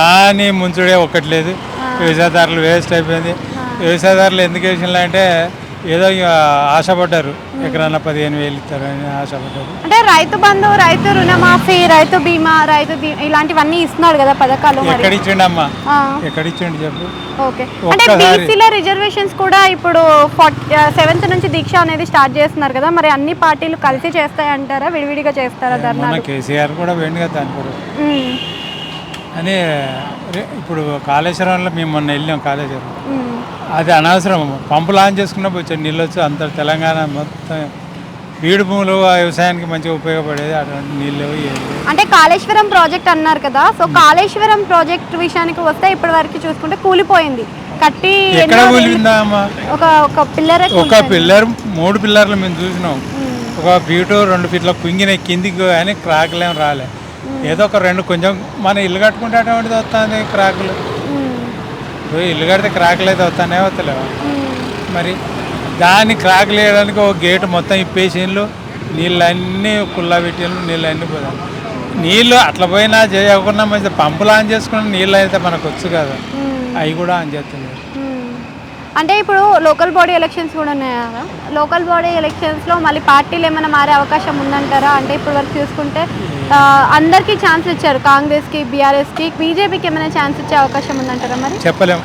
కానీ ముంచుడే ఒక్కట్లేదు. వ్యవసాయదారులు వేస్ట్ అయిపోయింది. వ్యవసాయదారులు ఎందుకు వేసినా అంటే ఏదో ఇక ఆశపడ్డారు, ఎకరాన 15,000 ఇస్తారని ఆశపడ్డారు. అంటే రైతు బంధు, రైతు రుణమాఫీ, రైతు బీమా, ఇలాంటివన్నీ ఇస్తున్నాడు కదా పథకాలు. ఎక్కడిచ్చిండమ్మా, ఎక్కడిచ్చిండు చెప్పు. ఓకే, అంటే బీసీల రిజర్వేషన్స్ కూడా ఇప్పుడు 7th నుంచి దీక్ష అనేది స్టార్ట్ చేస్తున్నారు కదా, మరి అన్ని పార్టీలు కలిసి చేస్తాయంటారా, విడివిడిగా చేస్తారా ధర్నా? కేసీఆర్ కూడా వేయండి కదా దాని కూడా అని. ఇప్పుడు కాళేశ్వరంలో మేము మొన్న వెళ్ళాం, కాళేశ్వరం అది అనవసరం. పంపులు ఆన్ చేసుకున్న వచ్చాడు నీళ్ళు వచ్చి అంత తెలంగాణ మొత్తం బీడు భూములు వ్యవసాయానికి మంచిగా ఉపయోగపడేది. అటువంటి నీళ్ళు అంటే కాళేశ్వరం ప్రాజెక్ట్ అన్నారు కదా, సో కాళేశ్వరం ప్రాజెక్ట్ విషయానికి వస్తే ఇప్పటి వరకు చూసుకుంటే కూలిపోయింది. కట్టి ఎక్కడ కూలిందా అమ్మా? ఒక పిల్లర్, ఒక పిల్లర్ 3 పిల్లర్లు మేము చూసినాం. ఒక ఫీటు 2 ఫీట్ల కుంగిన కిందికి కానీ క్రాకులేం రాలే. ఏదో ఒక 2 కొంచెం మన ఇల్లు కట్టుకుంటే అటువంటిది వస్తుంది క్రాకులు. ఇల్లు కడితే క్రాకులు అయితే వస్తానే వస్తలేవా? మరి దాన్ని క్రాకులు వేయడానికి ఒక గేటు మొత్తం ఇప్పేసిన్లు, నీళ్ళన్నీ కుల్లా పెట్టిండ్రు, నీళ్ళు అన్నీ పోయాయి. నీళ్ళు అట్లా పోయినా చేయకుండా మంచి పంపులు ఆన్ చేసుకున్న నీళ్ళు అయితే మనకు వచ్చు కదా, అవి కూడా ఆన్ చేస్తుంది. అంటే ఇప్పుడు లోకల్ బాడీ ఎలక్షన్స్ కూడా ఉన్నాయి కదా, లోకల్ బాడీ ఎలక్షన్స్లో మళ్ళీ పార్టీలు ఏమైనా మారే అవకాశం ఉందంటారా? అంటే ఇప్పుడు వరకు చూసుకుంటే అందరికీ ఛాన్స్ ఇచ్చారు, కాంగ్రెస్కి, బీఆర్ఎస్కి, బీజేపీకి ఏమైనా ఛాన్స్ ఇచ్చే అవకాశం ఉందంటారా? మరి చెప్పలేము.